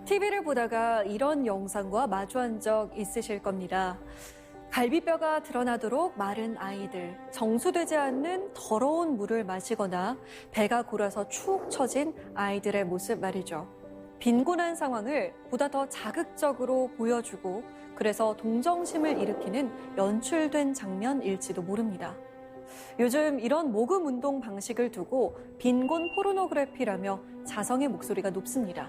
TV를 보다가 이런 영상과 마주한 적 있으실 겁니다. 갈비뼈가 드러나도록 마른 아이들, 정수되지 않는 더러운 물을 마시거나 배가 골아서 축 처진 아이들의 모습 말이죠. 빈곤한 상황을 보다 더 자극적으로 보여주고 그래서 동정심을 일으키는 연출된 장면일지도 모릅니다. 요즘 이런 모금 운동 방식을 두고 빈곤 포르노그래피라며 자성의 목소리가 높습니다.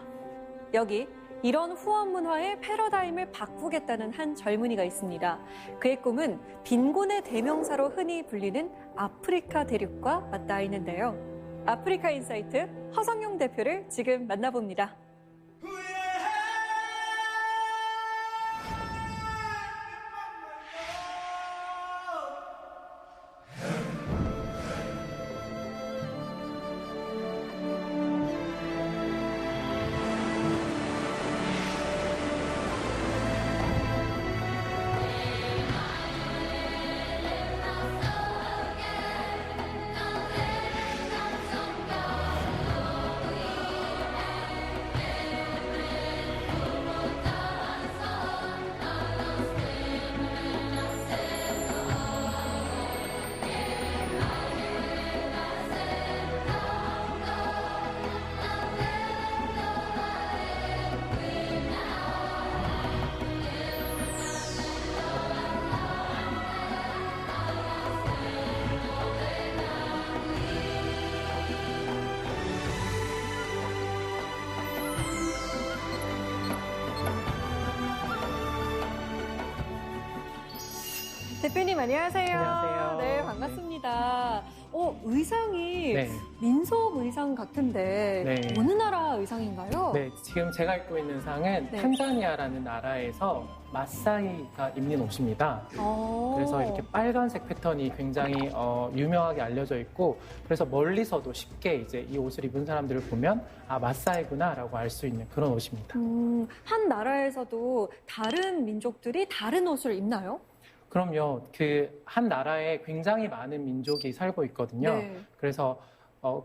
여기 이런 후원 문화의 패러다임을 바꾸겠다는 한 젊은이가 있습니다. 그의 꿈은 빈곤의 대명사로 흔히 불리는 아프리카 대륙과 맞닿아 있는데요. 아프리카 인사이트 허성용 대표를 지금 만나봅니다. 대표님 안녕하세요. 안녕하세요. 네, 반갑습니다. 의상이 네. 민속 의상 같은데 네. 어느 나라 의상인가요? 네, 지금 제가 입고 있는 상은 네. 탄자니아라는 나라에서 마사이가 입는 옷입니다. 그래서 이렇게 빨간색 패턴이 굉장히 유명하게 알려져 있고, 그래서 멀리서도 쉽게 이제 이 옷을 입은 사람들을 보면 아, 마사이구나라고 알 수 있는 그런 옷입니다. 한 나라에서도 다른 민족들이 다른 옷을 입나요? 그럼요. 그 한 나라에 굉장히 많은 민족이 살고 있거든요. 네. 그래서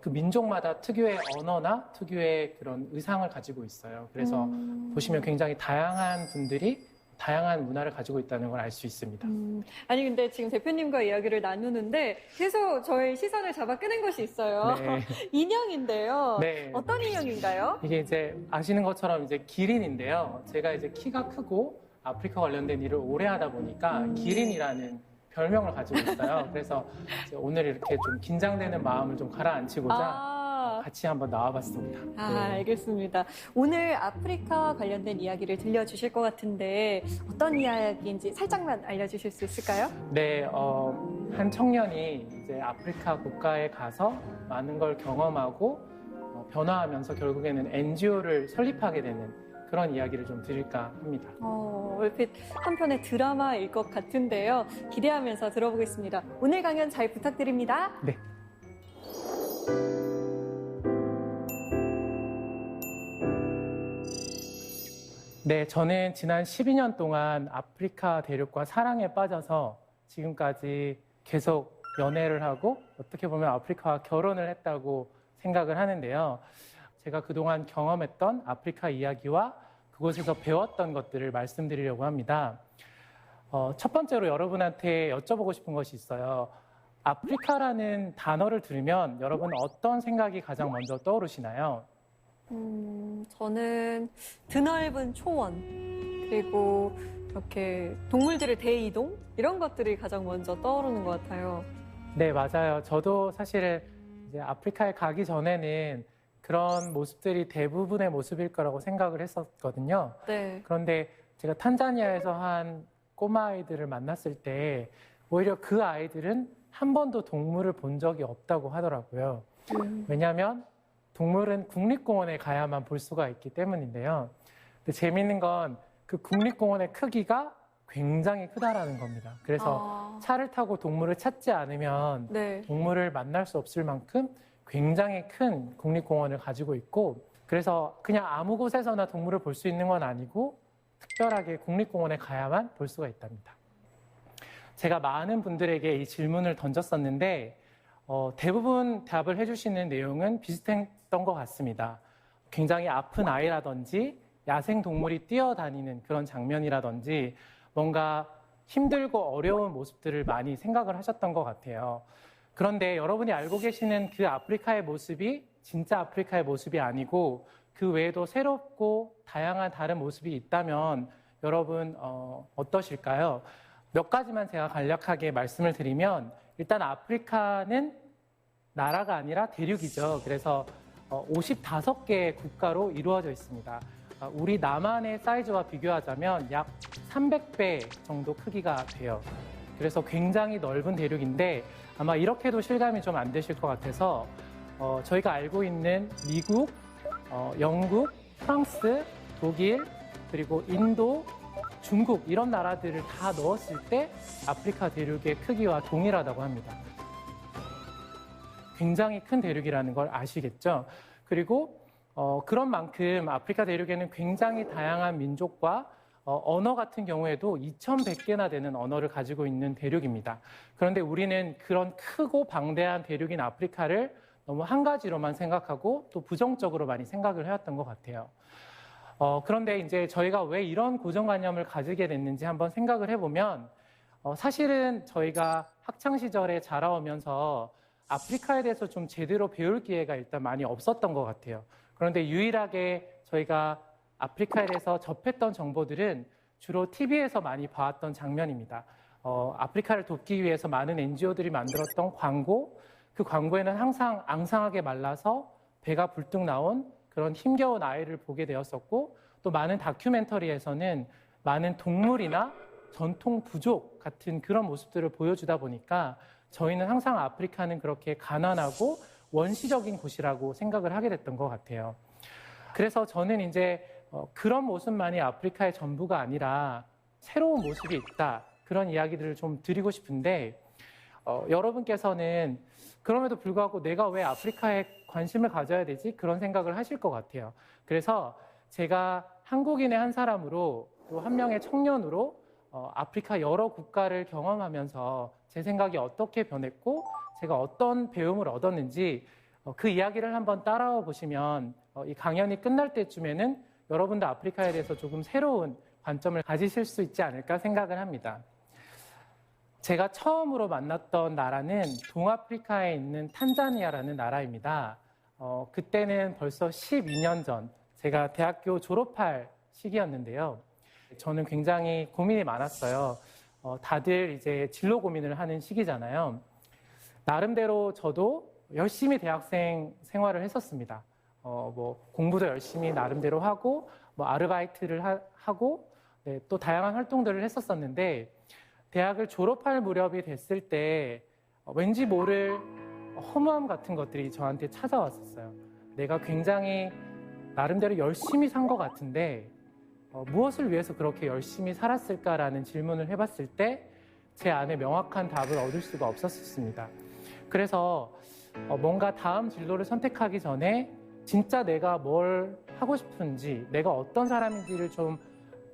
그 민족마다 특유의 언어나 특유의 그런 의상을 가지고 있어요. 그래서 보시면 굉장히 다양한 분들이 다양한 문화를 가지고 있다는 걸 알 수 있습니다. 아니 근데 지금 대표님과 이야기를 나누는데 계속 저의 시선을 잡아 끄는 것이 있어요. 네. 인형인데요. 네. 어떤 인형인가요? 이게 이제 아시는 것처럼 이제 기린인데요. 제가 이제 키가 크고 아프리카 관련된 일을 오래 하다 보니까 기린이라는 별명을 가지고 있어요. 그래서 이제 오늘 이렇게 좀 긴장되는 마음을 좀 가라앉히고자 같이 한번 나와봤습니다. 네. 알겠습니다. 오늘 아프리카 관련된 이야기를 들려주실 것 같은데 어떤 이야기인지 살짝만 알려주실 수 있을까요? 네, 한 청년이 이제 아프리카 국가에 가서 많은 걸 경험하고 변화하면서 결국에는 NGO를 설립하게 되는 그런 이야기를 좀 드릴까 합니다. 얼핏 한편의 드라마일 것 같은데요. 기대하면서 들어보겠습니다. 오늘 강연 잘 부탁드립니다. 네. 네, 저는 지난 12년 동안 아프리카 대륙과 사랑에 빠져서 지금까지 계속 연애를 하고 어떻게 보면 아프리카와 결혼을 했다고 생각을 하는데요. 제가 그동안 경험했던 아프리카 이야기와 그곳에서 배웠던 것들을 말씀드리려고 합니다. 첫 번째로 여러분한테 여쭤보고 싶은 것이 있어요. 아프리카라는 단어를 들으면 여러분 어떤 생각이 가장 먼저 떠오르시나요? 저는 드넓은 초원, 그리고 이렇게 동물들의 대이동, 이런 것들이 가장 먼저 떠오르는 것 같아요. 네, 맞아요. 저도 사실 이제 아프리카에 가기 전에는 그런 모습들이 대부분의 모습일 거라고 생각을 했었거든요. 네. 그런데 제가 탄자니아에서 한 꼬마 아이들을 만났을 때 오히려 그 아이들은 한 번도 동물을 본 적이 없다고 하더라고요. 왜냐하면 동물은 국립공원에 가야만 볼 수가 있기 때문인데요. 근데 재미있는 건 그 국립공원의 크기가 굉장히 크다라는 겁니다. 그래서 차를 타고 동물을 찾지 않으면 네. 동물을 만날 수 없을 만큼 굉장히 큰 국립공원을 가지고 있고, 그래서 그냥 아무 곳에서나 동물을 볼 수 있는 건 아니고 특별하게 국립공원에 가야만 볼 수가 있답니다. 제가 많은 분들에게 이 질문을 던졌었는데 대부분 답을 해주시는 내용은 비슷했던 것 같습니다. 굉장히 아픈 아이라든지 야생 동물이 뛰어다니는 그런 장면이라든지 뭔가 힘들고 어려운 모습들을 많이 생각을 하셨던 것 같아요. 그런데 여러분이 알고 계시는 그 아프리카의 모습이 진짜 아프리카의 모습이 아니고 그 외에도 새롭고 다양한 다른 모습이 있다면 여러분 어떠실까요? 몇 가지만 제가 간략하게 말씀을 드리면 일단 아프리카는 나라가 아니라 대륙이죠. 그래서 55개의 국가로 이루어져 있습니다. 우리 남한의 사이즈와 비교하자면 약 300배 정도 크기가 돼요. 그래서 굉장히 넓은 대륙인데 아마 이렇게도 실감이 좀 안 되실 것 같아서 저희가 알고 있는 미국, 영국, 프랑스, 독일, 그리고 인도, 중국 이런 나라들을 다 넣었을 때 아프리카 대륙의 크기와 동일하다고 합니다. 굉장히 큰 대륙이라는 걸 아시겠죠? 그리고 그런 만큼 아프리카 대륙에는 굉장히 다양한 민족과 언어 같은 경우에도 2,100개나 되는 언어를 가지고 있는 대륙입니다. 그런데 우리는 그런 크고 방대한 대륙인 아프리카를 너무 한 가지로만 생각하고 또 부정적으로 많이 생각을 해왔던 것 같아요. 그런데 이제 저희가 왜 이런 고정관념을 가지게 됐는지 한번 생각을 해보면 사실은 저희가 학창시절에 자라오면서 아프리카에 대해서 좀 제대로 배울 기회가 일단 많이 없었던 것 같아요. 그런데 유일하게 저희가 아프리카에 대해서 접했던 정보들은 주로 TV에서 많이 봐왔던 장면입니다. 아프리카를 돕기 위해서 많은 NGO들이 만들었던 광고, 그 광고에는 항상 앙상하게 말라서 배가 불뚝 나온 그런 힘겨운 아이를 보게 되었었고 또 많은 다큐멘터리에서는 많은 동물이나 전통 부족 같은 그런 모습들을 보여주다 보니까 저희는 항상 아프리카는 그렇게 가난하고 원시적인 곳이라고 생각을 하게 됐던 것 같아요. 그래서 저는 이제 그런 모습만이 아프리카의 전부가 아니라 새로운 모습이 있다. 그런 이야기들을 좀 드리고 싶은데 여러분께서는 그럼에도 불구하고 내가 왜 아프리카에 관심을 가져야 되지? 그런 생각을 하실 것 같아요. 그래서 제가 한국인의 한 사람으로 또 한 명의 청년으로 아프리카 여러 국가를 경험하면서 제 생각이 어떻게 변했고 제가 어떤 배움을 얻었는지 그 이야기를 한번 따라와 보시면 이 강연이 끝날 때쯤에는 여러분도 아프리카에 대해서 조금 새로운 관점을 가지실 수 있지 않을까 생각을 합니다. 제가 처음으로 만났던 나라는 동아프리카에 있는 탄자니아라는 나라입니다. 그때는 벌써 12년 전 제가 대학교 졸업할 시기였는데요. 저는 굉장히 고민이 많았어요. 다들 이제 진로 고민을 하는 시기잖아요. 나름대로 저도 열심히 대학생 생활을 했었습니다. 뭐 공부도 열심히 나름대로 하고 뭐 아르바이트를 하고 네, 또 다양한 활동들을 했었었는데 대학을 졸업할 무렵이 됐을 때 왠지 모를 허무함 같은 것들이 저한테 찾아왔었어요. 내가 굉장히 나름대로 열심히 산 것 같은데 무엇을 위해서 그렇게 열심히 살았을까라는 질문을 해봤을 때 제 안에 명확한 답을 얻을 수가 없었습니다. 그래서 뭔가 다음 진로를 선택하기 전에 진짜 내가 뭘 하고 싶은지 내가 어떤 사람인지를 좀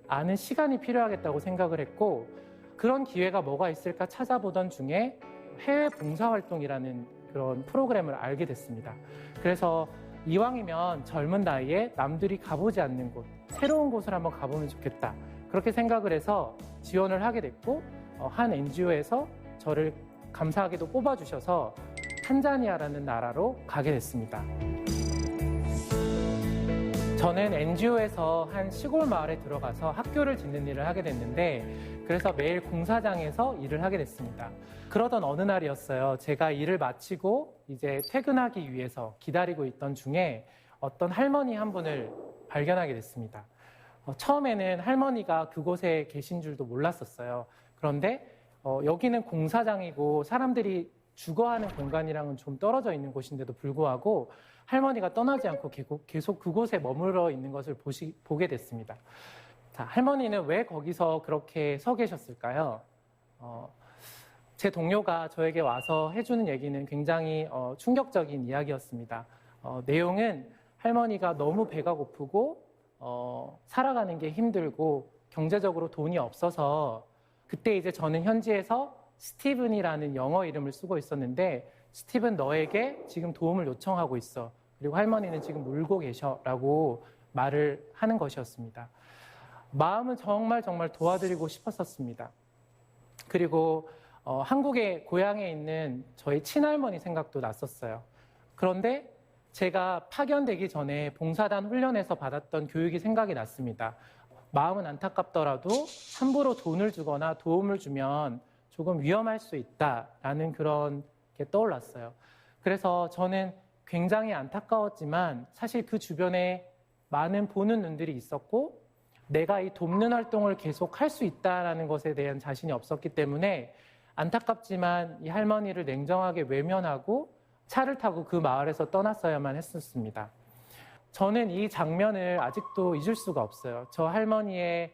아는 시간이 필요하겠다고 생각을 했고 그런 기회가 뭐가 있을까 찾아보던 중에 해외 봉사활동이라는 그런 프로그램을 알게 됐습니다. 그래서 이왕이면 젊은 나이에 남들이 가보지 않는 곳, 새로운 곳을 한번 가보면 좋겠다. 그렇게 생각을 해서 지원을 하게 됐고 한 NGO에서 저를 감사하게도 뽑아주셔서 탄자니아라는 나라로 가게 됐습니다. 저는 NGO에서 한 시골 마을에 들어가서 학교를 짓는 일을 하게 됐는데 그래서 매일 공사장에서 일을 하게 됐습니다. 그러던 어느 날이었어요. 제가 일을 마치고 이제 퇴근하기 위해서 기다리고 있던 중에 어떤 할머니 한 분을 발견하게 됐습니다. 처음에는 할머니가 그곳에 계신 줄도 몰랐었어요. 그런데 여기는 공사장이고 사람들이 주거하는 공간이랑은 좀 떨어져 있는 곳인데도 불구하고 할머니가 떠나지 않고 계속 그곳에 머물러 있는 것을 보게 됐습니다. 자, 할머니는 왜 거기서 그렇게 서 계셨을까요? 제 동료가 저에게 와서 해주는 얘기는 굉장히 충격적인 이야기였습니다. 내용은 할머니가 너무 배가 고프고 살아가는 게 힘들고 경제적으로 돈이 없어서 그때 이제 저는 현지에서 스티븐이라는 영어 이름을 쓰고 있었는데 스티븐 너에게 지금 도움을 요청하고 있어. 그리고 할머니는 지금 울고 계셔 라고 말을 하는 것이었습니다. 마음은 정말 도와드리고 싶었었습니다. 그리고 한국의 고향에 있는 저희 친할머니 생각도 났었어요. 그런데 제가 파견되기 전에 봉사단 훈련에서 받았던 교육이 생각이 났습니다. 마음은 안타깝더라도 함부로 돈을 주거나 도움을 주면 조금 위험할 수 있다라는 그런 게 떠올랐어요. 그래서 저는 굉장히 안타까웠지만 사실 그 주변에 많은 보는 눈들이 있었고 내가 이 돕는 활동을 계속 할 수 있다라는 것에 대한 자신이 없었기 때문에 안타깝지만 이 할머니를 냉정하게 외면하고 차를 타고 그 마을에서 떠났어야만 했었습니다. 저는 이 장면을 아직도 잊을 수가 없어요. 저 할머니의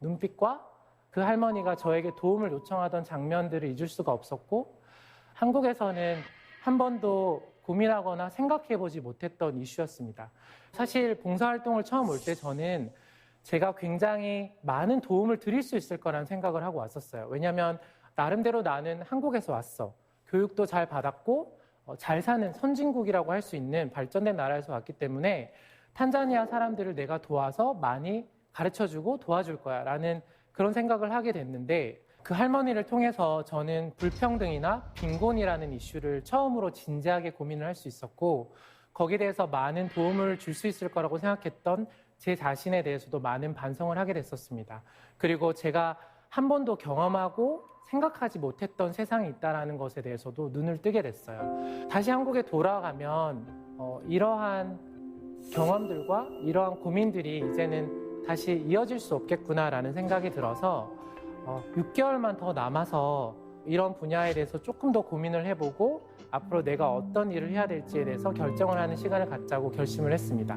눈빛과 그 할머니가 저에게 도움을 요청하던 장면들을 잊을 수가 없었고 한국에서는 한 번도 고민하거나 생각해보지 못했던 이슈였습니다. 사실 봉사활동을 처음 올 때 저는 제가 굉장히 많은 도움을 드릴 수 있을 거라는 생각을 하고 왔었어요. 왜냐하면 나름대로 나는 한국에서 왔어. 교육도 잘 받았고 잘 사는 선진국이라고 할 수 있는 발전된 나라에서 왔기 때문에 탄자니아 사람들을 내가 도와서 많이 가르쳐주고 도와줄 거야 라는 그런 생각을 하게 됐는데 그 할머니를 통해서 저는 불평등이나 빈곤이라는 이슈를 처음으로 진지하게 고민을 할 수 있었고 거기에 대해서 많은 도움을 줄 수 있을 거라고 생각했던 제 자신에 대해서도 많은 반성을 하게 됐었습니다. 그리고 제가 한 번도 경험하고 생각하지 못했던 세상이 있다는 것에 대해서도 눈을 뜨게 됐어요. 다시 한국에 돌아가면 이러한 경험들과 이러한 고민들이 이제는 다시 이어질 수 없겠구나라는 생각이 들어서 6개월만 더 남아서 이런 분야에 대해서 조금 더 고민을 해보고 앞으로 내가 어떤 일을 해야 될지에 대해서 결정을 하는 시간을 갖자고 결심을 했습니다.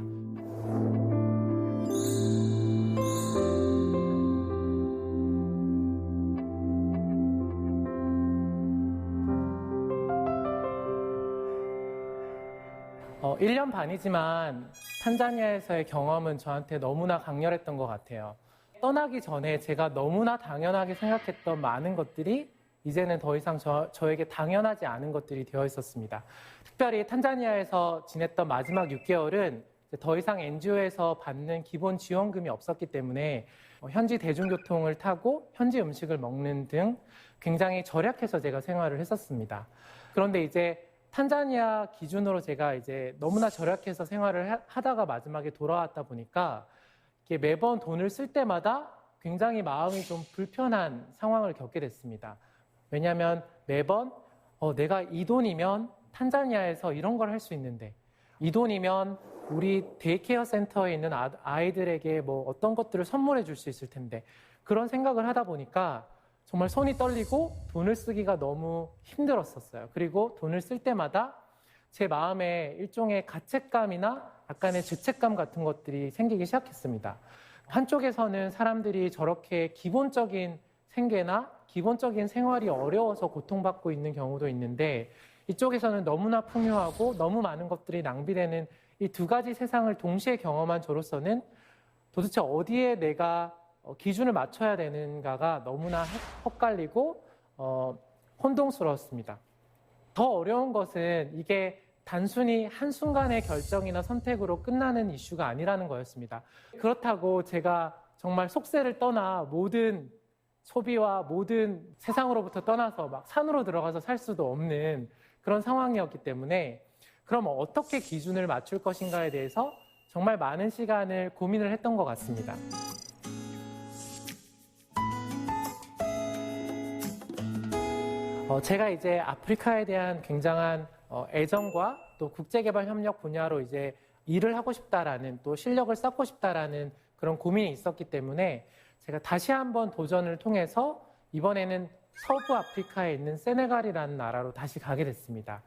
어, 1년 반이지만 탄자니아에서의 경험은 저한테 너무나 강렬했던 것 같아요. 떠나기 전에 제가 너무나 당연하게 생각했던 많은 것들이 이제는 더 이상 저에게 당연하지 않은 것들이 되어 있었습니다. 특별히 탄자니아에서 지냈던 마지막 6개월은 더 이상 NGO에서 받는 기본 지원금이 없었기 때문에 현지 대중교통을 타고 현지 음식을 먹는 등 굉장히 절약해서 제가 생활을 했었습니다. 그런데 이제 탄자니아 기준으로 제가 이제 너무나 절약해서 생활을 하다가 마지막에 돌아왔다 보니까 이게 매번 돈을 쓸 때마다 굉장히 마음이 좀 불편한 상황을 겪게 됐습니다. 왜냐하면 매번 내가 이 돈이면 탄자니아에서 이런 걸 할 수 있는데 이 돈이면 우리 데이케어 센터에 있는 아이들에게 뭐 어떤 것들을 선물해 줄 수 있을 텐데 그런 생각을 하다 보니까 정말 손이 떨리고 돈을 쓰기가 너무 힘들었었어요. 그리고 돈을 쓸 때마다 제 마음에 일종의 가책감이나 약간의 죄책감 같은 것들이 생기기 시작했습니다. 한쪽에서는 사람들이 저렇게 기본적인 생계나 기본적인 생활이 어려워서 고통받고 있는 경우도 있는데 이쪽에서는 너무나 풍요하고 너무 많은 것들이 낭비되는 이 두 가지 세상을 동시에 경험한 저로서는 도대체 어디에 내가 기준을 맞춰야 되는가가 너무나 헛갈리고 혼동스러웠습니다. 더 어려운 것은 이게 단순히 한순간의 결정이나 선택으로 끝나는 이슈가 아니라는 거였습니다. 그렇다고 제가 정말 속세를 떠나 모든 소비와 모든 세상으로부터 떠나서 막 산으로 들어가서 살 수도 없는 그런 상황이었기 때문에 그럼 어떻게 기준을 맞출 것인가에 대해서 정말 많은 시간을 고민을 했던 것 같습니다. 제가 이제 아프리카에 대한 굉장한 애정과 또 국제개발 협력 분야로 이제 일을 하고 싶다라는 또 실력을 쌓고 싶다라는 그런 고민이 있었기 때문에 제가 다시 한번 도전을 통해서 이번에는 서부 아프리카에 있는 세네갈이라는 나라로 다시 가게 됐습니다.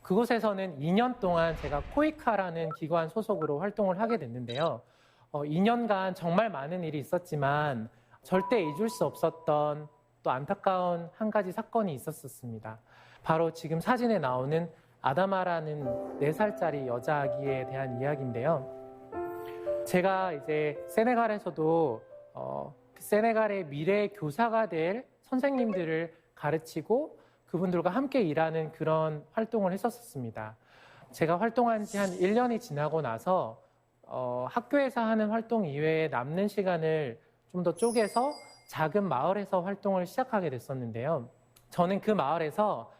그곳에서는 2년 동안 제가 코이카라는 기관 소속으로 활동을 하게 됐는데요. 2년간 정말 많은 일이 있었지만 절대 잊을 수 없었던 또 안타까운 한 가지 사건이 있었습니다. 바로 지금 사진에 나오는 아다마라는 4살짜리 여자 아기에 대한 이야기인데요. 제가 이제 세네갈에서도 세네갈의 미래 교사가 될 선생님들을 가르치고 그분들과 함께 일하는 그런 활동을 했었습니다. 제가 활동한 지 한 1년이 지나고 나서 학교에서 하는 활동 이외에 남는 시간을 좀 더 쪼개서 작은 마을에서 활동을 시작하게 됐었는데요. 저는 그 마을에서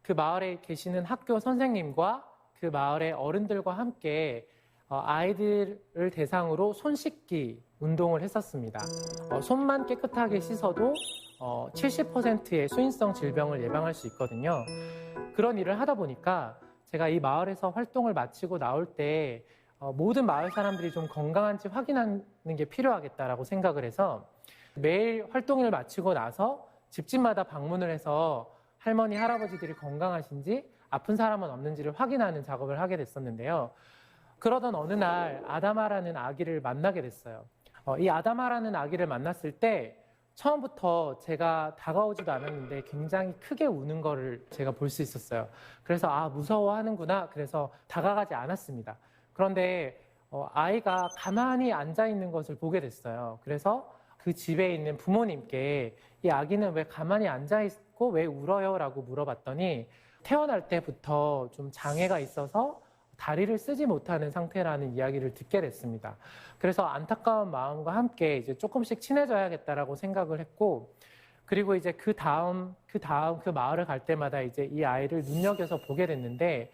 그 마을에 계시는 학교 선생님과 그 마을의 어른들과 함께 아이들을 대상으로 손 씻기 운동을 했었습니다. 손만 깨끗하게 씻어도 70%의 수인성 질병을 예방할 수 있거든요. 그런 일을 하다 보니까 제가 이 마을에서 활동을 마치고 나올 때 모든 마을 사람들이 좀 건강한지 확인하는 게 필요하겠다라고 생각을 해서 매일 활동을 마치고 나서 집집마다 방문을 해서 할머니, 할아버지들이 건강하신지 아픈 사람은 없는지를 확인하는 작업을 하게 됐었는데요. 그러던 어느 날 아다마라는 아기를 만나게 됐어요. 이 아다마라는 아기를 만났을 때 처음부터 제가 다가오지도 않았는데 굉장히 크게 우는 거를 제가 볼 수 있었어요. 그래서 무서워하는구나. 그래서 다가가지 않았습니다. 그런데 아이가 가만히 앉아 있는 것을 보게 됐어요. 그래서 그 집에 있는 부모님께 이 아기는 왜 가만히 앉아 있고 왜 울어요? 라고 물어봤더니 태어날 때부터 좀 장애가 있어서 다리를 쓰지 못하는 상태라는 이야기를 듣게 됐습니다. 그래서 안타까운 마음과 함께 이제 조금씩 친해져야겠다라고 생각을 했고, 그리고 이제 그 다음 그 마을을 갈 때마다 이제 이 아이를 눈여겨서 보게 됐는데,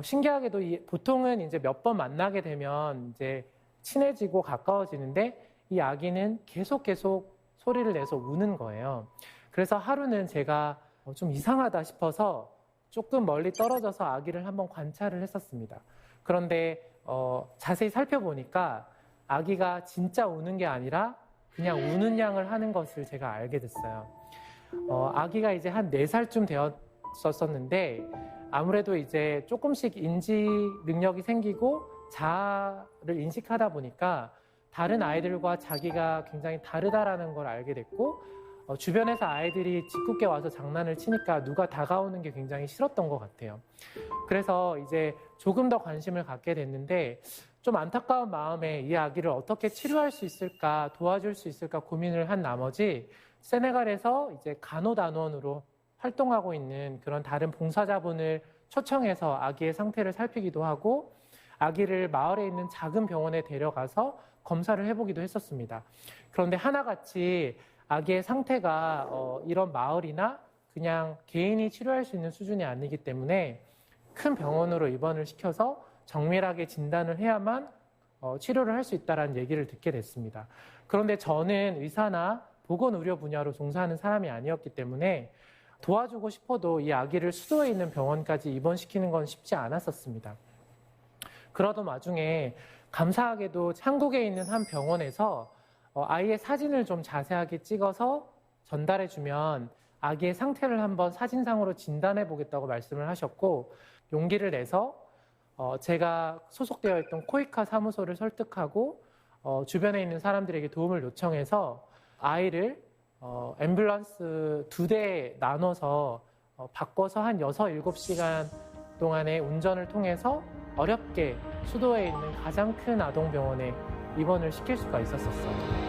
신기하게도 보통은 이제 몇 번 만나게 되면 이제 친해지고 가까워지는데 이 아기는 계속 소리를 내서 우는 거예요. 그래서 하루는 제가 좀 이상하다 싶어서 조금 멀리 떨어져서 아기를 한번 관찰을 했었습니다. 그런데 자세히 살펴보니까 아기가 진짜 우는 게 아니라 그냥 우는 양을 하는 것을 제가 알게 됐어요. 아기가 이제 한 4살쯤 되었었는데 아무래도 이제 조금씩 인지 능력이 생기고 자아를 인식하다 보니까 다른 아이들과 자기가 굉장히 다르다라는 걸 알게 됐고, 주변에서 아이들이 짓궂게 와서 장난을 치니까 누가 다가오는 게 굉장히 싫었던 것 같아요. 그래서 이제 조금 더 관심을 갖게 됐는데 좀 안타까운 마음에 이 아기를 어떻게 치료할 수 있을까, 도와줄 수 있을까 고민을 한 나머지 세네갈에서 이제 간호단원으로 활동하고 있는 그런 다른 봉사자분을 초청해서 아기의 상태를 살피기도 하고 아기를 마을에 있는 작은 병원에 데려가서 검사를 해보기도 했었습니다. 그런데 하나같이 아기의 상태가 이런 마을이나 그냥 개인이 치료할 수 있는 수준이 아니기 때문에 큰 병원으로 입원을 시켜서 정밀하게 진단을 해야만 치료를 할 수 있다는 얘기를 듣게 됐습니다. 그런데 저는 의사나 보건의료 분야로 종사하는 사람이 아니었기 때문에 도와주고 싶어도 이 아기를 수도에 있는 병원까지 입원시키는 건 쉽지 않았었습니다. 그러던 와중에 감사하게도 한국에 있는 한 병원에서 아이의 사진을 좀 자세하게 찍어서 전달해주면 아기의 상태를 한번 사진상으로 진단해 보겠다고 말씀을 하셨고 용기를 내서 제가 소속되어 있던 코이카 사무소를 설득하고 주변에 있는 사람들에게 도움을 요청해서 아이를 앰뷸런스 2대에 나눠서 바꿔서 한 6, 7시간 동안의 운전을 통해서 어렵게 수도에 있는 가장 큰 아동병원에 입원을 시킬 수가 있었어요.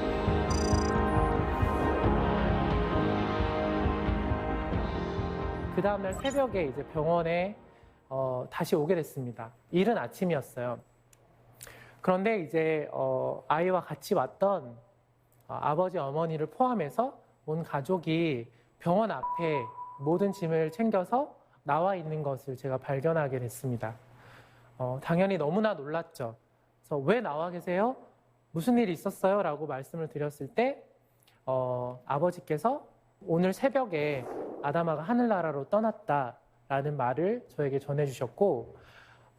그 다음날 새벽에 이제 병원에 다시 오게 됐습니다. 이른 아침이었어요. 그런데 이제 아이와 같이 왔던 아버지, 어머니를 포함해서 온 가족이 병원 앞에 모든 짐을 챙겨서 나와 있는 것을 제가 발견하게 됐습니다. 당연히 너무나 놀랐죠. 그래서 왜 나와 계세요? 무슨 일이 있었어요? 라고 말씀을 드렸을 때 아버지께서 오늘 새벽에 아다마가 하늘나라로 떠났다라는 말을 저에게 전해주셨고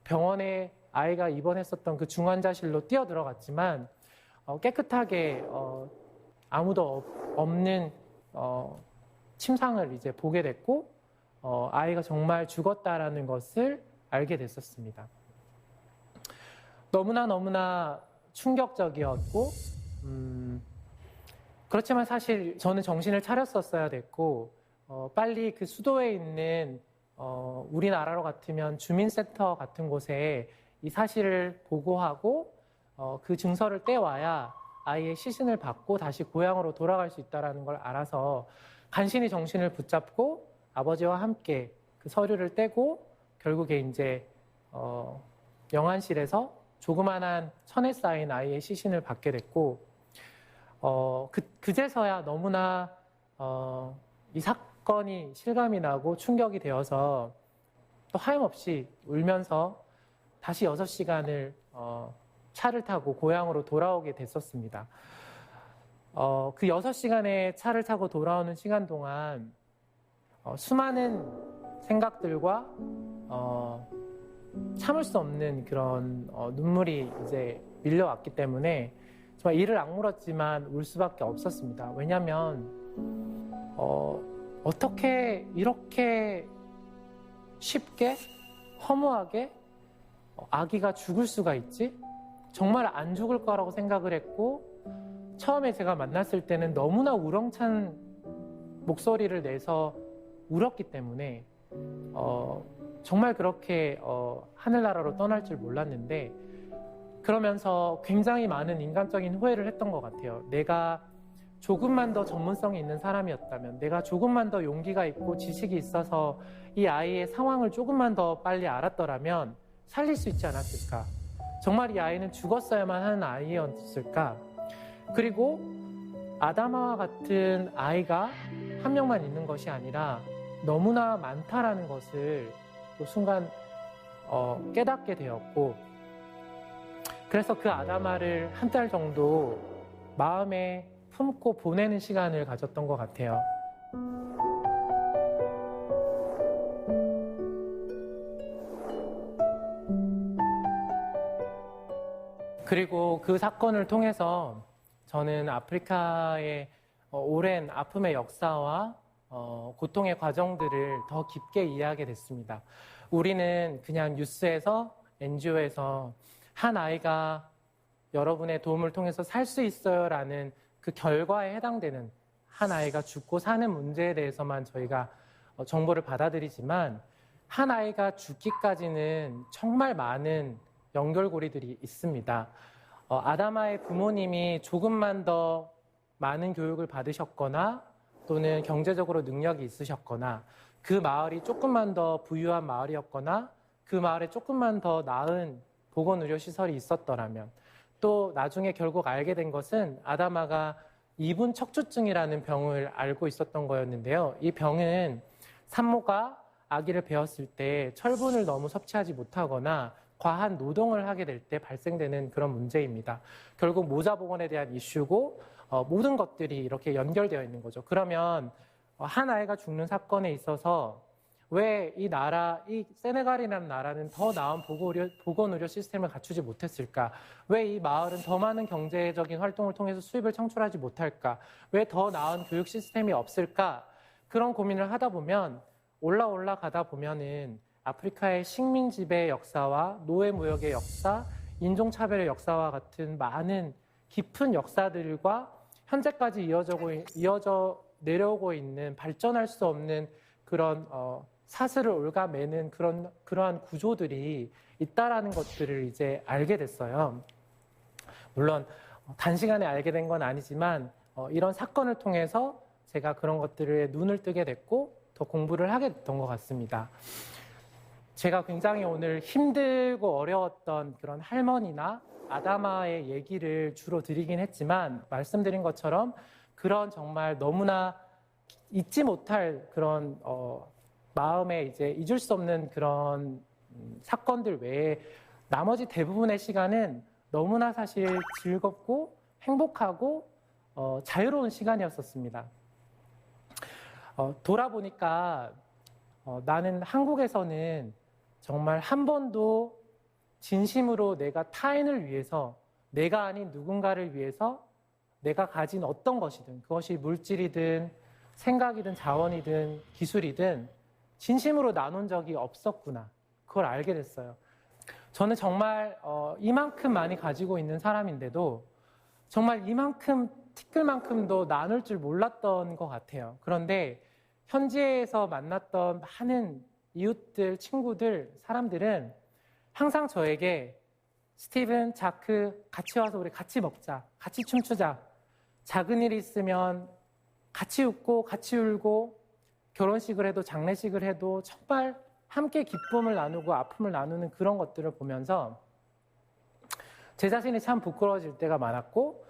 병원에 아이가 입원했었던 그 중환자실로 뛰어들어갔지만 깨끗하게 아무도 없는 침상을 이제 보게 됐고 아이가 정말 죽었다라는 것을 알게 됐었습니다. 너무나 충격적이었고 그렇지만 사실 저는 정신을 차렸었어야 됐고 빨리 그 수도에 있는 우리나라로 같으면 주민센터 같은 곳에 이 사실을 보고하고 그 증서를 떼와야 아이의 시신을 받고 다시 고향으로 돌아갈 수 있다는 걸 알아서 간신히 정신을 붙잡고 아버지와 함께 그 서류를 떼고 결국에 이제 영안실에서 조그만한 천에 쌓인 아이의 시신을 받게 됐고, 그제서야 너무나 이 사건이 실감이 나고 충격이 되어서 또 하염없이 울면서 다시 6시간을 차를 타고 고향으로 돌아오게 됐었습니다. 그 6시간의 차를 타고 돌아오는 시간 동안 수많은 생각들과 참을 수 없는 그런 눈물이 이제 밀려왔기 때문에 정말 이를 악물었지만 울 수밖에 없었습니다. 왜냐하면 어떻게 이렇게 쉽게 허무하게 아기가 죽을 수가 있지? 정말 안 죽을 거라고 생각을 했고, 처음에 제가 만났을 때는 너무나 우렁찬 목소리를 내서 울었기 때문에 정말 그렇게 하늘나라로 떠날 줄 몰랐는데, 그러면서 굉장히 많은 인간적인 후회를 했던 것 같아요. 내가 조금만 더 전문성이 있는 사람이었다면, 내가 조금만 더 용기가 있고 지식이 있어서 이 아이의 상황을 조금만 더 빨리 알았더라면 살릴 수 있지 않았을까? 정말 이 아이는 죽었어야만 하는 아이였을까? 그리고 아담아와 같은 아이가 한 명만 있는 것이 아니라 너무나 많다라는 것을 또 순간 깨닫게 되었고, 그래서 그 아담아를 한 달 정도 마음에 품고 보내는 시간을 가졌던 것 같아요. 그리고 그 사건을 통해서 저는 아프리카의 오랜 아픔의 역사와 고통의 과정들을 더 깊게 이해하게 됐습니다. 우리는 그냥 뉴스에서, NGO에서 한 아이가 여러분의 도움을 통해서 살 수 있어요라는 그 결과에 해당되는 한 아이가 죽고 사는 문제에 대해서만 저희가 정보를 받아들이지만, 한 아이가 죽기까지는 정말 많은 연결고리들이 있습니다. 아담아의 부모님이 조금만 더 많은 교육을 받으셨거나 또는 경제적으로 능력이 있으셨거나, 그 마을이 조금만 더 부유한 마을이었거나 그 마을에 조금만 더 나은 보건의료시설이 있었더라면, 또 나중에 결국 알게 된 것은 아담아가 이분 척추증이라는 병을 알고 있었던 거였는데요. 이 병은 산모가 아기를 배웠을 때 철분을 너무 섭취하지 못하거나 과한 노동을 하게 될 때 발생되는 그런 문제입니다. 결국 모자보건에 대한 이슈고 모든 것들이 이렇게 연결되어 있는 거죠. 그러면 한 아이가 죽는 사건에 있어서 왜 이 나라, 이 세네갈이라는 나라는 더 나은 보건의료 시스템을 갖추지 못했을까? 왜 이 마을은 더 많은 경제적인 활동을 통해서 수입을 창출하지 못할까? 왜 더 나은 교육 시스템이 없을까? 그런 고민을 하다 보면 올라가다 보면은 아프리카의 식민 지배의 역사와 노예 무역의 역사, 인종차별의 역사와 같은 많은 깊은 역사들과 현재까지 이어져 내려오고 있는 발전할 수 없는 그런 사슬을 옭아매는 그러한 구조들이 있다라는 것들을 이제 알게 됐어요. 물론 단시간에 알게 된 건 아니지만 이런 사건을 통해서 제가 그런 것들에 눈을 뜨게 됐고 더 공부를 하게 됐던 것 같습니다. 제가 굉장히 오늘 힘들고 어려웠던 그런 할머니나 아담아의 얘기를 주로 드리긴 했지만, 말씀드린 것처럼 그런 정말 너무나 잊지 못할 그런 마음에 이제 잊을 수 없는 그런 사건들 외에 나머지 대부분의 시간은 너무나 사실 즐겁고 행복하고 자유로운 시간이었었습니다. 돌아보니까 나는 한국에서는 정말 한 번도 진심으로 내가 타인을 위해서, 내가 아닌 누군가를 위해서 내가 가진 어떤 것이든, 그것이 물질이든 생각이든 자원이든 기술이든 진심으로 나눈 적이 없었구나. 그걸 알게 됐어요. 저는 정말 이만큼 많이 가지고 있는 사람인데도 정말 이만큼 티끌만큼도 나눌 줄 몰랐던 것 같아요. 그런데 현지에서 만났던 많은 이웃들, 친구들, 사람들은 항상 저에게 스티븐, 자크, 같이 와서 우리 같이 먹자, 같이 춤추자, 작은 일 있으면 같이 웃고 같이 울고, 결혼식을 해도 장례식을 해도 정말 함께 기쁨을 나누고 아픔을 나누는 그런 것들을 보면서 제 자신이 참 부끄러워질 때가 많았고,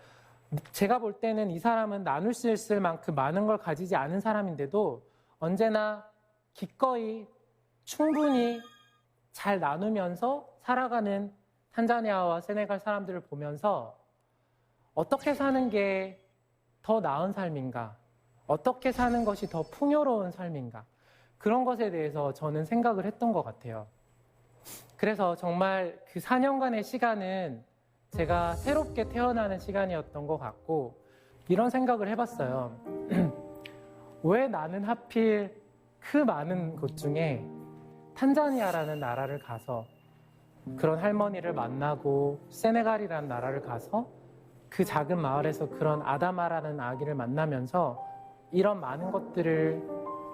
제가 볼 때는 이 사람은 나눌 수 있을 만큼 많은 걸 가지지 않은 사람인데도 언제나 기꺼이 충분히 잘 나누면서 살아가는 탄자니아와 세네갈 사람들을 보면서 어떻게 사는 게 더 나은 삶인가? 어떻게 사는 것이 더 풍요로운 삶인가? 그런 것에 대해서 저는 생각을 했던 것 같아요. 그래서 정말 그 4년간의 시간은 제가 새롭게 태어나는 시간이었던 것 같고, 이런 생각을 해봤어요. 왜 나는 하필 그 많은 곳 중에 탄자니아라는 나라를 가서 그런 할머니를 만나고 세네갈이라는 나라를 가서 그 작은 마을에서 그런 아다마라는 아기를 만나면서 이런 많은 것들을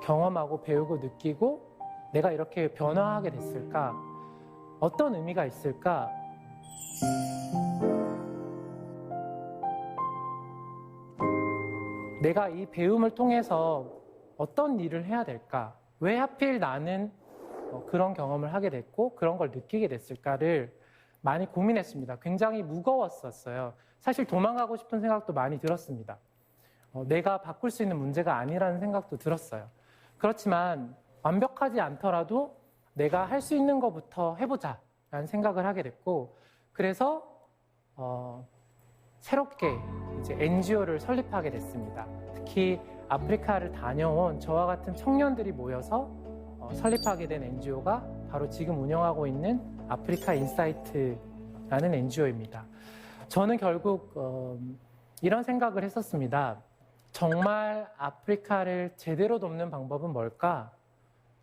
경험하고 배우고 느끼고 내가 이렇게 변화하게 됐을까? 어떤 의미가 있을까? 내가 이 배움을 통해서 어떤 일을 해야 될까? 왜 하필 나는 그런 경험을 하게 됐고 그런 걸 느끼게 됐을까를 많이 고민했습니다. 굉장히 무거웠었어요. 사실 도망가고 싶은 생각도 많이 들었습니다. 내가 바꿀 수 있는 문제가 아니라는 생각도 들었어요. 그렇지만 완벽하지 않더라도 내가 할 수 있는 것부터 해보자 라는 생각을 하게 됐고, 그래서 새롭게 이제 NGO를 설립하게 됐습니다. 특히 아프리카를 다녀온 저와 같은 청년들이 모여서 설립하게 된 NGO가 바로 지금 운영하고 있는 아프리카 인사이트라는 NGO입니다. 저는 결국 이런 생각을 했었습니다. 정말 아프리카를 제대로 돕는 방법은 뭘까?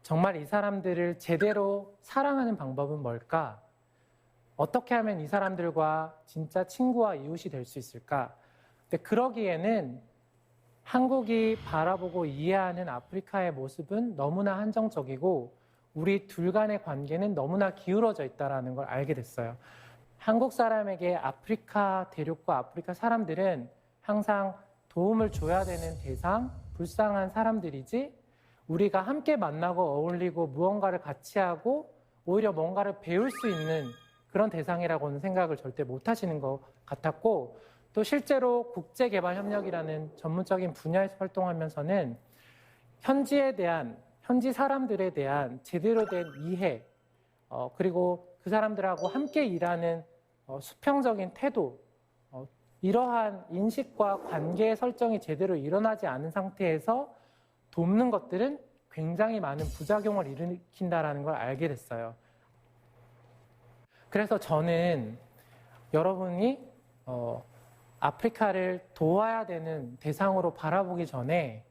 정말 이 사람들을 제대로 사랑하는 방법은 뭘까? 어떻게 하면 이 사람들과 진짜 친구와 이웃이 될 수 있을까? 근데 그러기에는 한국이 바라보고 이해하는 아프리카의 모습은 너무나 한정적이고 우리 둘 간의 관계는 너무나 기울어져 있다는 걸 알게 됐어요. 한국 사람에게 아프리카 대륙과 아프리카 사람들은 항상 도움을 줘야 되는 대상, 불쌍한 사람들이지 우리가 함께 만나고 어울리고 무언가를 같이 하고 오히려 뭔가를 배울 수 있는 그런 대상이라고는 생각을 절대 못 하시는 것 같았고, 또 실제로 국제개발협력이라는 전문적인 분야에서 활동하면서는 현지 사람들에 대한 제대로 된 이해, 그리고 그 사람들하고 함께 일하는 수평적인 태도, 이러한 인식과 관계 설정이 제대로 일어나지 않은 상태에서 돕는 것들은 굉장히 많은 부작용을 일으킨다는 걸 알게 됐어요. 그래서 저는 여러분이 아프리카를 도와야 되는 대상으로 바라보기 전에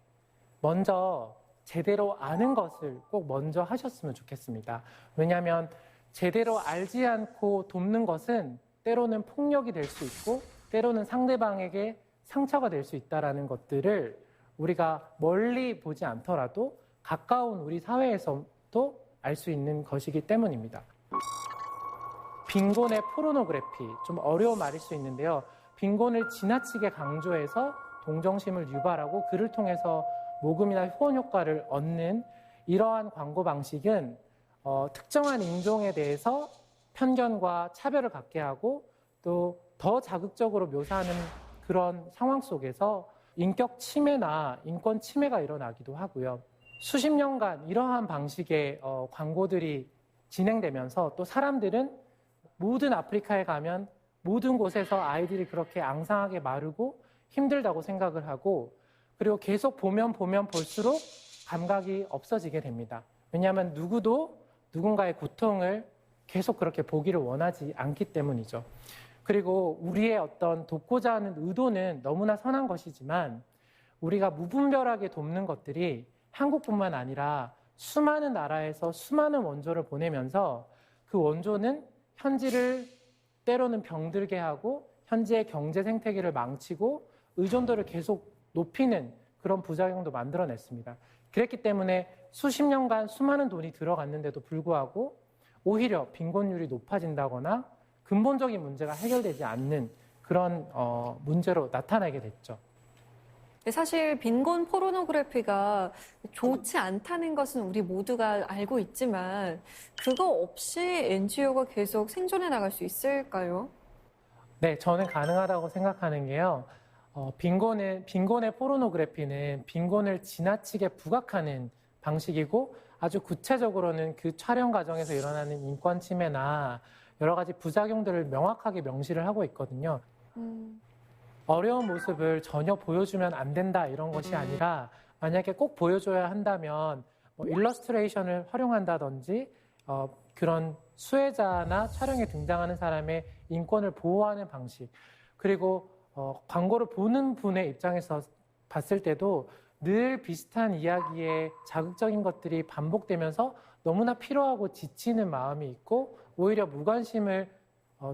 먼저 제대로 아는 것을 꼭 먼저 하셨으면 좋겠습니다. 왜냐하면 제대로 알지 않고 돕는 것은 때로는 폭력이 될 수 있고 때로는 상대방에게 상처가 될 수 있다는 것들을 우리가 멀리 보지 않더라도 가까운 우리 사회에서도 알 수 있는 것이기 때문입니다. 빈곤의 포르노그래피, 좀 어려운 말일 수 있는데요. 빈곤을 지나치게 강조해서 동정심을 유발하고 그를 통해서 모금이나 후원 효과를 얻는 이러한 광고 방식은 특정한 인종에 대해서 편견과 차별을 갖게 하고 또 더 자극적으로 묘사하는 그런 상황 속에서 인격 침해나 인권 침해가 일어나기도 하고요. 수십 년간 이러한 방식의 광고들이 진행되면서 또 사람들은 모든 아프리카에 가면 모든 곳에서 아이들이 그렇게 앙상하게 마르고 힘들다고 생각을 하고, 그리고 계속 보면 볼수록 감각이 없어지게 됩니다. 왜냐하면 누구도 누군가의 고통을 계속 그렇게 보기를 원하지 않기 때문이죠. 그리고 우리의 어떤 돕고자 하는 의도는 너무나 선한 것이지만 우리가 무분별하게 돕는 것들이 한국뿐만 아니라 수많은 나라에서 수많은 원조를 보내면서 그 원조는 현지를 때로는 병들게 하고 현지의 경제 생태계를 망치고 의존도를 계속 높이는 그런 부작용도 만들어냈습니다. 그랬기 때문에 수십 년간 수많은 돈이 들어갔는데도 불구하고 오히려 빈곤율이 높아진다거나 근본적인 문제가 해결되지 않는 그런 문제로 나타나게 됐죠. 사실 빈곤 포르노그래피가 좋지 않다는 것은 우리 모두가 알고 있지만 그거 없이 NGO가 계속 생존해 나갈 수 있을까요? 네, 저는 가능하다고 생각하는 게요. 빈곤의 포르노그래피는 빈곤을 지나치게 부각하는 방식이고 아주 구체적으로는 그 촬영 과정에서 일어나는 인권 침해나 여러 가지 부작용들을 명확하게 명시를 하고 있거든요. 어려운 모습을 전혀 보여주면 안 된다 이런 것이 아니라 만약에 꼭 보여줘야 한다면 뭐 일러스트레이션을 활용한다든지 그런 수혜자나 촬영에 등장하는 사람의 인권을 보호하는 방식 그리고 광고를 보는 분의 입장에서 봤을 때도 늘 비슷한 이야기에 자극적인 것들이 반복되면서 너무나 피로하고 지치는 마음이 있고 오히려 무관심을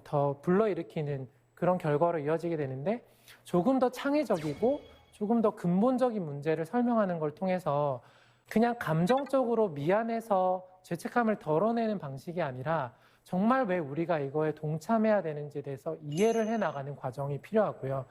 더 불러일으키는 그런 결과로 이어지게 되는데 조금 더 창의적이고 조금 더 근본적인 문제를 설명하는 걸 통해서 그냥 감정적으로 미안해서 죄책감을 덜어내는 방식이 아니라 정말 왜 우리가 이거에 동참해야 되는지에 대해서 이해를 해나가는 과정이 필요하고요.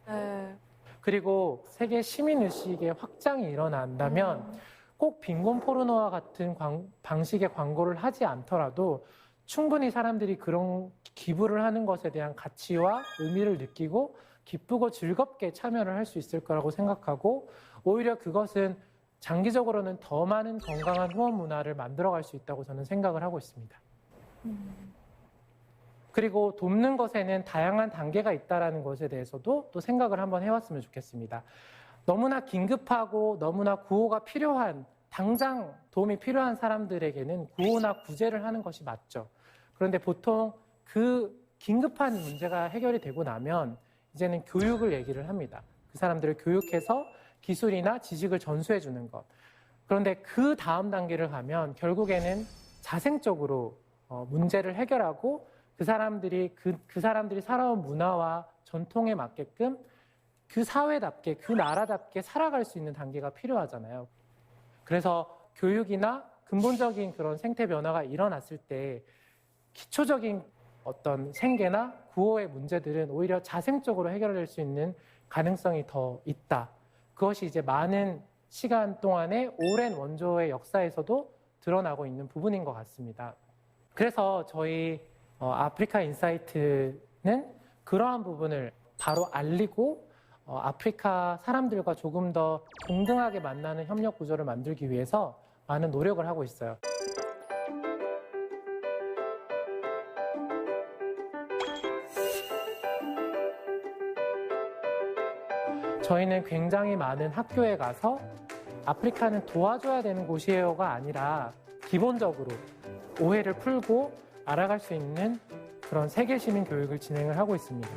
네. 그리고 세계 시민의식의 확장이 일어난다면 꼭 빈곤 포르노와 같은 방식의 광고를 하지 않더라도 충분히 사람들이 그런 기부를 하는 것에 대한 가치와 의미를 느끼고 기쁘고 즐겁게 참여를 할 수 있을 거라고 생각하고 오히려 그것은 장기적으로는 더 많은 건강한 후원 문화를 만들어갈 수 있다고 저는 생각을 하고 있습니다. 그리고 돕는 것에는 다양한 단계가 있다는 것에 대해서도 또 생각을 한번 해왔으면 좋겠습니다. 너무나 긴급하고 너무나 구호가 필요한 당장 도움이 필요한 사람들에게는 구호나 구제를 하는 것이 맞죠. 그런데 보통 그 긴급한 문제가 해결이 되고 나면 이제는 교육을 얘기를 합니다. 그 사람들을 교육해서 기술이나 지식을 전수해 주는 것. 그런데 그 다음 단계를 가면 결국에는 자생적으로 문제를 해결하고 그 사람들이 살아온 문화와 전통에 맞게끔 그 사회답게 그 나라답게 살아갈 수 있는 단계가 필요하잖아요. 그래서 교육이나 근본적인 그런 생태 변화가 일어났을 때 기초적인 어떤 생계나 구호의 문제들은 오히려 자생적으로 해결될 수 있는 가능성이 더 있다. 그것이 이제 많은 시간 동안의 오랜 원조의 역사에서도 드러나고 있는 부분인 것 같습니다. 그래서 저희 아프리카 인사이트는 그러한 부분을 바로 알리고 아프리카 사람들과 조금 더 동등하게 만나는 협력 구조를 만들기 위해서 많은 노력을 하고 있어요. 저희는 굉장히 많은 학교에 가서 아프리카는 도와줘야 되는 곳이에요가 아니라 기본적으로 오해를 풀고 알아갈 수 있는 그런 세계 시민 교육을 진행을 하고 있습니다.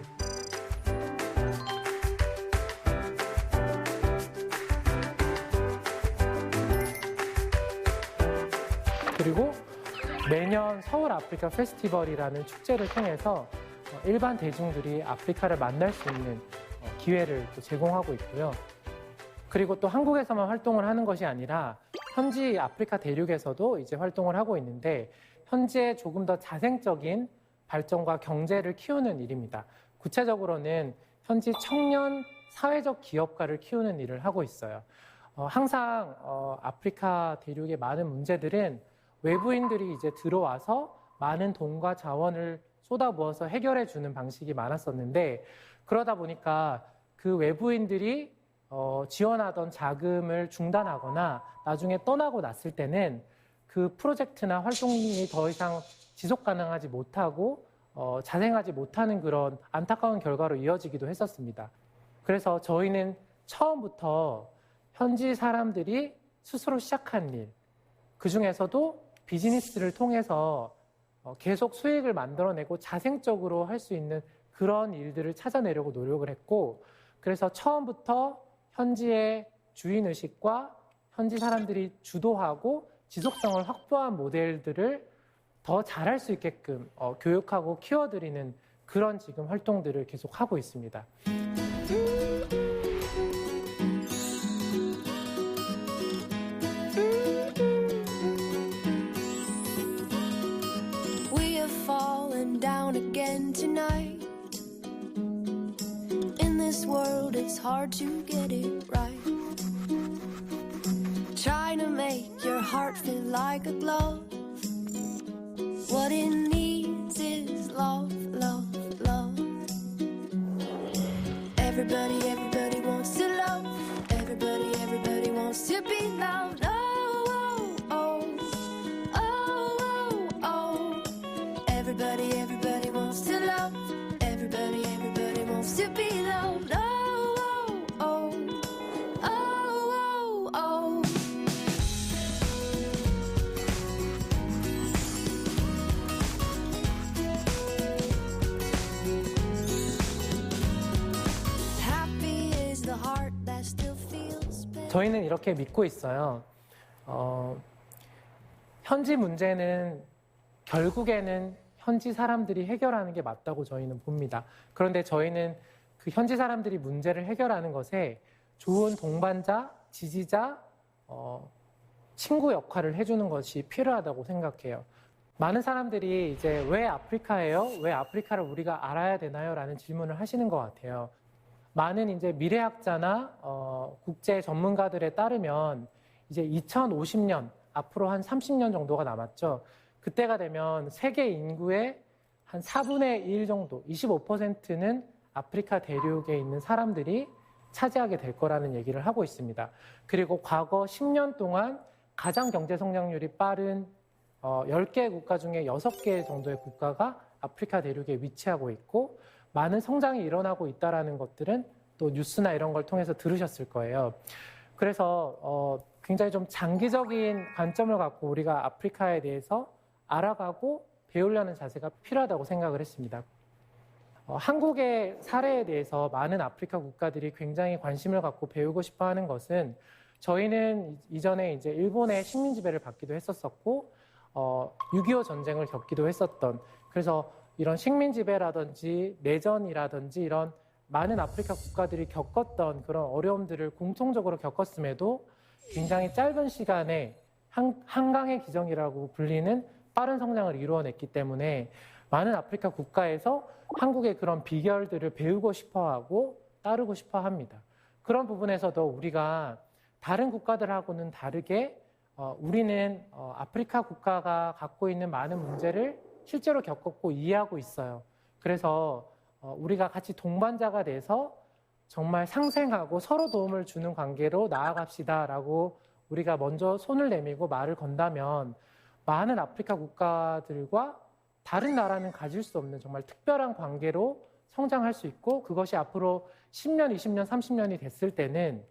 그리고 매년 서울 아프리카 페스티벌이라는 축제를 통해서 일반 대중들이 아프리카를 만날 수 있는 기회를 또 제공하고 있고요. 그리고 또 한국에서만 활동을 하는 것이 아니라 현지 아프리카 대륙에서도 이제 활동을 하고 있는데 현지에 조금 더 자생적인 발전과 경제를 키우는 일입니다. 구체적으로는 현지 청년 사회적 기업가를 키우는 일을 하고 있어요. 항상 아프리카 대륙의 많은 문제들은 외부인들이 이제 들어와서 많은 돈과 자원을 쏟아부어서 해결해 주는 방식이 많았었는데 그러다 보니까 그 외부인들이 지원하던 자금을 중단하거나 나중에 떠나고 났을 때는 그 프로젝트나 활동이 더 이상 지속 가능하지 못하고 자생하지 못하는 그런 안타까운 결과로 이어지기도 했었습니다. 그래서 저희는 처음부터 현지 사람들이 스스로 시작한 일, 그중에서도 비즈니스를 통해서 계속 수익을 만들어내고 자생적으로 할 수 있는 그런 일들을 찾아내려고 노력을 했고 그래서 처음부터 현지의 주인의식과 현지 사람들이 주도하고 지속성을 확보한 모델들을 더 잘할 수 있게끔 교육하고 키워드리는 그런 지금 활동들을 계속 하고 있습니다. We have fallen down again tonight. In this world it's hard to get it right. Trying to make your heart feel like a glove. What it needs is love, love, love. Everybody wants to love. Everybody wants to be loved. Oh, oh, oh, oh, oh. Everybody wants to love. Everybody wants to be loved. Oh, oh, oh, oh, oh. Happy is the heart that still feels pain. 저희는 이렇게 믿고 있어요. 현지 문제는 결국에는 현지 사람들이 해결하는 게 맞다고 저희는 봅니다. 그런데 저희는 그 현지 사람들이 문제를 해결하는 것에 좋은 동반자, 지지자, 친구 역할을 해주는 것이 필요하다고 생각해요. 많은 사람들이 이제 왜 아프리카예요? 왜 아프리카를 우리가 알아야 되나요? 라는 질문을 하시는 것 같아요. 많은 이제 미래학자나 국제 전문가들에 따르면 이제 2050년, 앞으로 한 30년 정도가 남았죠. 그때가 되면 세계 인구의 한 4분의 1 정도, 25%는 아프리카 대륙에 있는 사람들이 차지하게 될 거라는 얘기를 하고 있습니다. 그리고 과거 10년 동안 가장 경제 성장률이 빠른 10개 국가 중에 6개 정도의 국가가 아프리카 대륙에 위치하고 있고 많은 성장이 일어나고 있다는 것들은 또 뉴스나 이런 걸 통해서 들으셨을 거예요. 그래서 굉장히 좀 장기적인 관점을 갖고 우리가 아프리카에 대해서 알아가고 배우려는 자세가 필요하다고 생각을 했습니다. 한국의 사례에 대해서 많은 아프리카 국가들이 굉장히 관심을 갖고 배우고 싶어 하는 것은 저희는 이전에 이제 일본의 식민 지배를 받기도 했었고 6.25 전쟁을 겪기도 했었던 그래서 이런 식민 지배라든지 내전이라든지 이런 많은 아프리카 국가들이 겪었던 그런 어려움들을 공통적으로 겪었음에도 굉장히 짧은 시간에 한강의 기적이라고 불리는 빠른 성장을 이루어냈기 때문에 많은 아프리카 국가에서 한국의 그런 비결들을 배우고 싶어하고 따르고 싶어합니다. 그런 부분에서도 우리가 다른 국가들하고는 다르게 우리는 아프리카 국가가 갖고 있는 많은 문제를 실제로 겪었고 이해하고 있어요. 그래서 우리가 같이 동반자가 돼서 정말 상생하고 서로 도움을 주는 관계로 나아갑시다라고 우리가 먼저 손을 내밀고 말을 건다면 많은 아프리카 국가들과 다른 나라는 가질 수 없는 정말 특별한 관계로 성장할 수 있고 그것이 앞으로 10년, 20년, 30년이 됐을 때는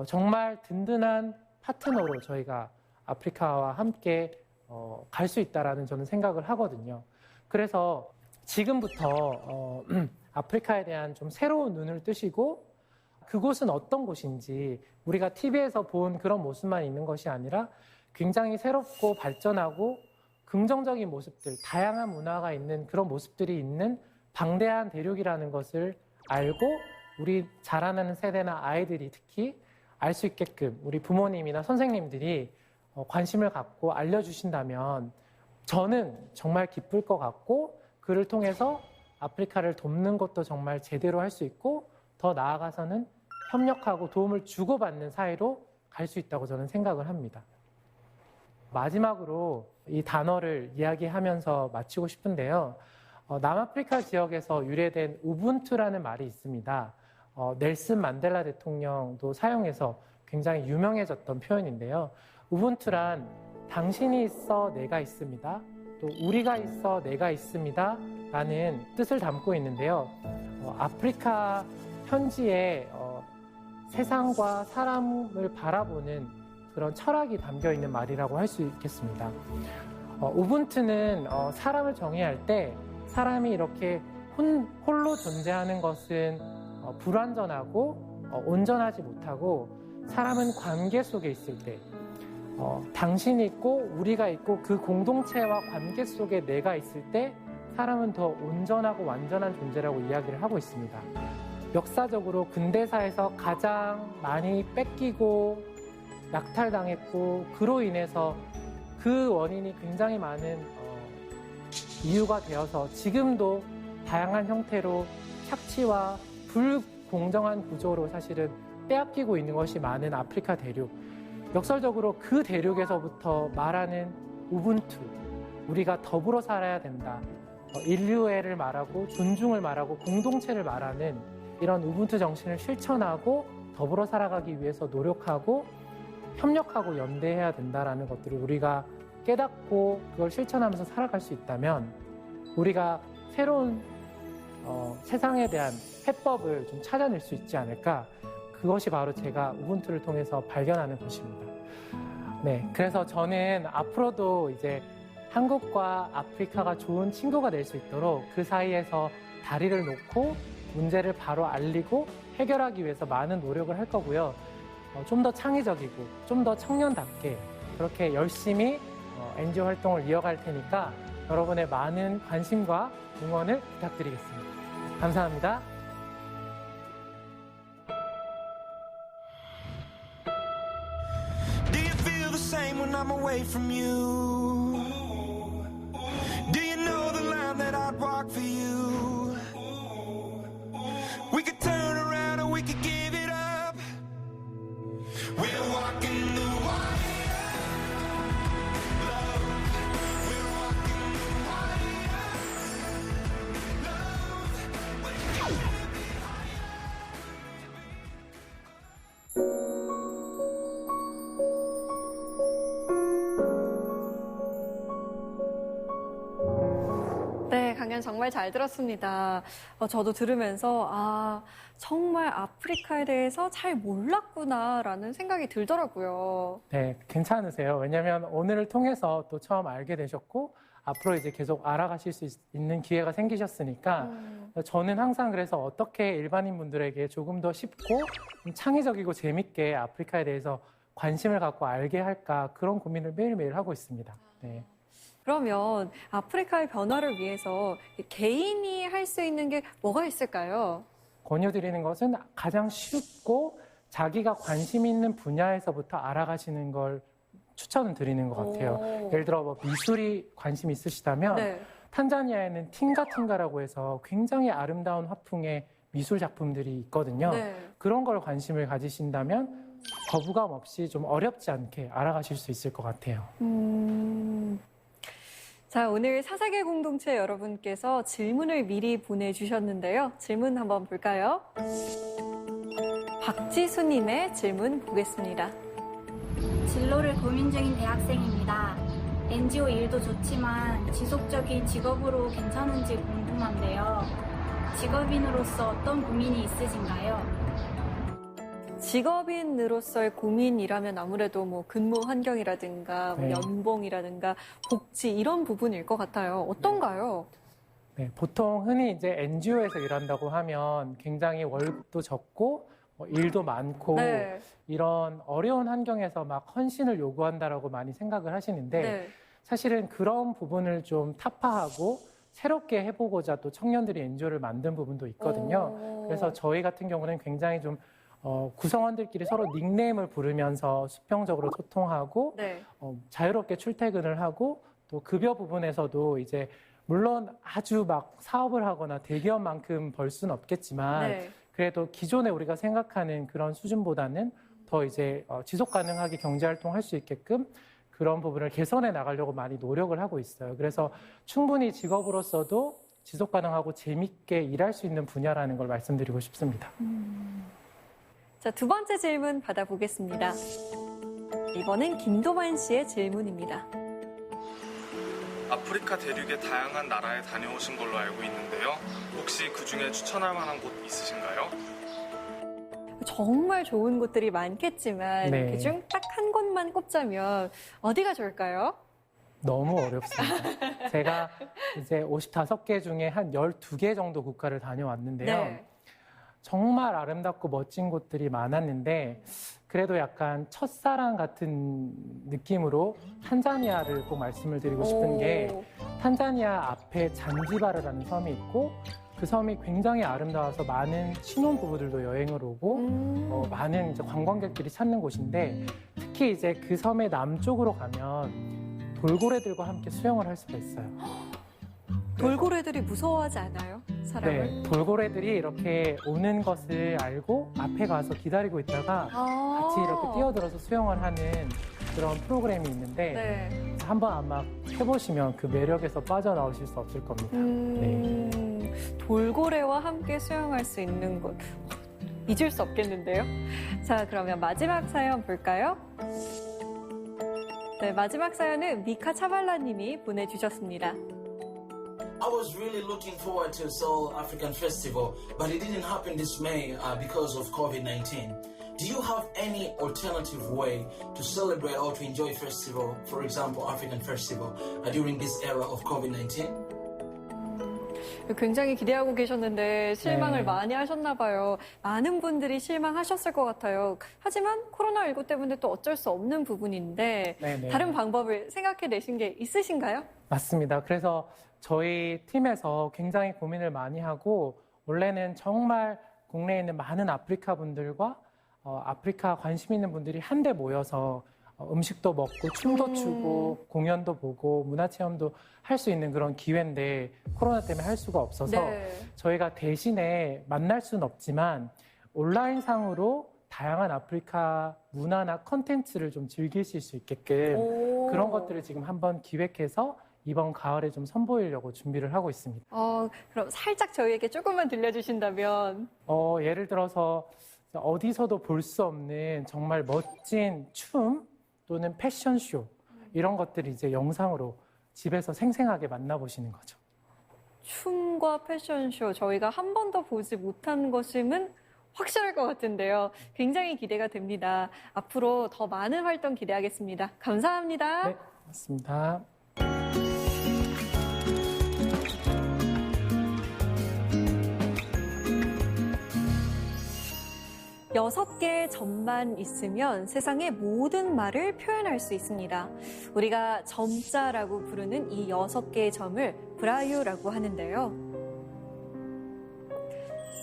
정말 든든한 파트너로 저희가 아프리카와 함께 갈 수 있다라는 저는 생각을 하거든요. 그래서 지금부터 아프리카에 대한 좀 새로운 눈을 뜨시고 그곳은 어떤 곳인지 우리가 TV에서 본 그런 모습만 있는 것이 아니라 굉장히 새롭고 발전하고 긍정적인 모습들, 다양한 문화가 있는 그런 모습들이 있는 방대한 대륙이라는 것을 알고 우리 자라나는 세대나 아이들이 특히 알 수 있게끔 우리 부모님이나 선생님들이 관심을 갖고 알려주신다면 저는 정말 기쁠 것 같고 그를 통해서 아프리카를 돕는 것도 정말 제대로 할 수 있고 더 나아가서는 협력하고 도움을 주고받는 사이로 갈 수 있다고 저는 생각을 합니다. 마지막으로 이 단어를 이야기하면서 마치고 싶은데요. 남아프리카 지역에서 유래된 우분투라는 말이 있습니다. 넬슨 만델라 대통령도 사용해서 굉장히 유명해졌던 표현인데요. 우분투란 당신이 있어 내가 있습니다. 또 우리가 있어 내가 있습니다. 라는 뜻을 담고 있는데요. 아프리카 현지의 세상과 사람을 바라보는 그런 철학이 담겨 있는 말이라고 할 수 있겠습니다. 우분투는 사람을 정의할 때 사람이 이렇게 홀로 존재하는 것은 불완전하고 온전하지 못하고 사람은 관계 속에 있을 때 당신이 있고 우리가 있고 그 공동체와 관계 속에 내가 있을 때 사람은 더 온전하고 완전한 존재라고 이야기를 하고 있습니다. 역사적으로 근대사에서 가장 많이 뺏기고 약탈당했고 그로 인해서 그 원인이 굉장히 많은 이유가 되어서 지금도 다양한 형태로 착취와 불공정한 구조로 사실은 빼앗기고 있는 것이 많은 아프리카 대륙. 역설적으로 그 대륙에서부터 말하는 우분투, 우리가 더불어 살아야 된다. 인류애를 말하고 존중을 말하고 공동체를 말하는 이런 우분투 정신을 실천하고 더불어 살아가기 위해서 노력하고 협력하고 연대해야 된다라는 것들을 우리가 깨닫고 그걸 실천하면서 살아갈 수 있다면 우리가 새로운 세상에 대한 해법을 좀 찾아낼 수 있지 않을까. 그것이 바로 제가 우분투를 통해서 발견하는 것입니다. 네, 그래서 저는 앞으로도 이제 한국과 아프리카가 좋은 친구가 될 수 있도록 그 사이에서 다리를 놓고 문제를 바로 알리고 해결하기 위해서 많은 노력을 할 거고요. 좀 더 창의적이고 좀 더 청년답게 그렇게 열심히 NGO 활동을 이어갈 테니까 여러분의 많은 관심과 응원을 부탁드리겠습니다. 감사합니다. Do you feel the same when I'm away from you? Do you know the line that I'd walk for you? We could turn around or we could give it up. We're walking the wire, love. We're walking the wire, love. We're gonna be 네, 강연 정말 잘 들었습니다. 저도 들으면서 정말 아프리카에 대해서 잘 몰랐구나라는 생각이 들더라고요. 네, 괜찮으세요? 왜냐하면 오늘을 통해서 또 처음 알게 되셨고 앞으로 이제 계속 알아가실 수 있는 기회가 생기셨으니까 저는 항상 그래서 어떻게 일반인 분들에게 조금 더 쉽고 창의적이고 재밌게 아프리카에 대해서 관심을 갖고 알게 할까 그런 고민을 매일매일 하고 있습니다. 네. 그러면 아프리카의 변화를 위해서 개인이 할 수 있는 게 뭐가 있을까요? 권유드리는 것은 가장 쉽고 자기가 관심 있는 분야에서부터 알아가시는 걸 추천을 드리는 것 같아요. 예를 들어 뭐 미술이 관심 있으시다면 네. 탄자니아에는 팅가팅가라고 해서 굉장히 아름다운 화풍의 미술 작품들이 있거든요. 네. 그런 걸 관심을 가지신다면 거부감 없이 좀 어렵지 않게 알아가실 수 있을 것 같아요. 자, 오늘 사사계 공동체 여러분께서 질문을 미리 보내주셨는데요. 질문 한번 볼까요? 박지수님의 질문 보겠습니다. 진로를 고민 중인 대학생입니다. NGO 일도 좋지만 지속적인 직업으로 괜찮은지 궁금한데요. 직업인으로서 어떤 고민이 있으신가요? 직업인으로서의 고민이라면 아무래도 뭐 근무 환경이라든가 뭐 네. 연봉이라든가 복지 이런 부분일 것 같아요. 어떤가요? 네, 보통 흔히 이제 NGO에서 일한다고 하면 굉장히 월급도 적고 일도 많고 네. 이런 어려운 환경에서 막 헌신을 요구한다라고 많이 생각을 하시는데 네. 사실은 그런 부분을 좀 타파하고 새롭게 해보고자 또 청년들이 NGO를 만든 부분도 있거든요. 그래서 저희 같은 경우는 굉장히 좀 구성원들끼리 서로 닉네임을 부르면서 수평적으로 소통하고 네. 자유롭게 출퇴근을 하고 또 급여 부분에서도 이제 물론 아주 막 사업을 하거나 대기업만큼 벌 수는 없겠지만 네. 그래도 기존에 우리가 생각하는 그런 수준보다는 더 이제 지속 가능하게 경제 활동할 수 있게끔 그런 부분을 개선해 나가려고 많이 노력을 하고 있어요. 그래서 충분히 직업으로서도 지속 가능하고 재밌게 일할 수 있는 분야라는 걸 말씀드리고 싶습니다. 자, 두 번째 질문 받아보겠습니다. 이번엔 김도만 씨의 질문입니다. 아프리카 대륙의 다양한 나라에 다녀오신 걸로 알고 있는데요. 혹시 그 중에 추천할 만한 곳 있으신가요? 정말 좋은 곳들이 많겠지만 네. 그중 딱 한 곳만 꼽자면 어디가 좋을까요? 너무 어렵습니다. 제가 이제 55개 중에 한 12개 정도 국가를 다녀왔는데요. 네. 정말 아름답고 멋진 곳들이 많았는데 그래도 약간 첫사랑 같은 느낌으로 탄자니아를 꼭 말씀을 드리고 싶은 게 탄자니아 앞에 잔지바르라는 섬이 있고 그 섬이 굉장히 아름다워서 많은 신혼부부들도 여행을 오고 많은 이제 관광객들이 찾는 곳인데 특히 이제 그 섬의 남쪽으로 가면 돌고래들과 함께 수영을 할 수가 있어요. 돌고래들이 무서워하지 않아요? 사람을? 네, 돌고래들이 이렇게 오는 것을 알고 앞에 가서 기다리고 있다가 같이 이렇게 뛰어들어서 수영을 하는 그런 프로그램이 있는데 네. 한번 아마 해보시면 그 매력에서 빠져나오실 수 없을 겁니다. 네. 돌고래와 함께 수영할 수 있는 곳. 잊을 수 없겠는데요. 자, 그러면 마지막 사연 볼까요? 네, 마지막 사연은 미카 차발라님이 보내주셨습니다. I was really looking forward to Seoul African Festival, but it didn't happen this May because of COVID-19. Do you have any alternative way to celebrate or to enjoy festival, for example, African Festival, during this era of COVID-19? 굉장히 기대하고 계셨는데 실망을 네. 많이 하셨나 봐요. 많은 분들이 실망하셨을 것 같아요. 하지만 코로나19 때문에 또 어쩔 수 없는 부분인데 네네. 다른 방법을 생각해내신 게 있으신가요? 맞습니다. 그래서 저희 팀에서 굉장히 고민을 많이 하고 원래는 정말 국내에 있는 많은 아프리카 분들과 아프리카 관심 있는 분들이 한데 모여서 음식도 먹고 춤도 추고 공연도 보고 문화체험도 할 수 있는 그런 기회인데 코로나 때문에 할 수가 없어서 네. 저희가 대신에 만날 수는 없지만 온라인상으로 다양한 아프리카 문화나 컨텐츠를 좀 즐기실 수 있게끔 오. 그런 것들을 지금 한번 기획해서 이번 가을에 좀 선보이려고 준비를 하고 있습니다. 그럼 살짝 저희에게 조금만 들려주신다면. 예를 들어서 어디서도 볼 수 없는 정말 멋진 춤 또는 패션쇼 이런 것들을 이제 영상으로 집에서 생생하게 만나보시는 거죠. 춤과 패션쇼 저희가 한 번도 보지 못한 것임은 확실할 것 같은데요. 굉장히 기대가 됩니다. 앞으로 더 많은 활동 기대하겠습니다. 감사합니다. 네, 맞습니다. 여섯 개의 점만 있으면 세상의 모든 말을 표현할 수 있습니다. 우리가 점자라고 부르는 이 6개의 점을 브라유라고 하는데요.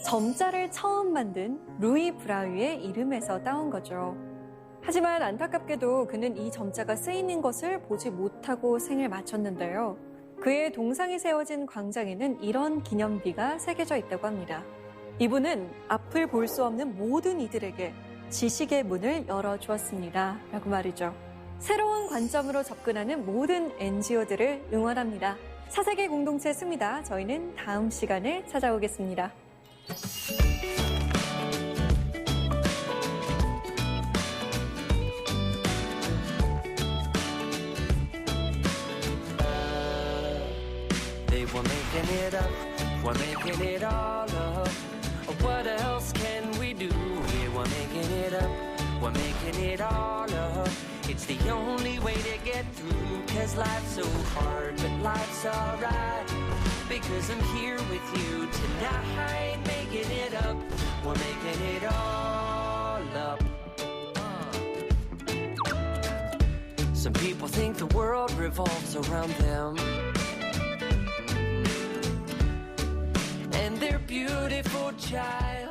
점자를 처음 만든 루이 브라유의 이름에서 따온 거죠. 하지만 안타깝게도 그는 이 점자가 쓰이는 것을 보지 못하고 생을 마쳤는데요. 그의 동상이 세워진 광장에는 이런 기념비가 새겨져 있다고 합니다. 이분은 앞을 볼 수 없는 모든 이들에게 지식의 문을 열어주었습니다. 라고 말이죠. 새로운 관점으로 접근하는 모든 NGO들을 응원합니다. 4세계 공동체 씁니다. 저희는 다음 시간에 찾아오겠습니다. They were making it up, we're making it all up. What else can we do? Yeah, we're making it up, we're making it all up. It's the only way to get through, 'cause life's so hard, but life's alright. Because I'm here with you tonight, making it up, we're making it all up. Some people think the world revolves around them, and their beautiful child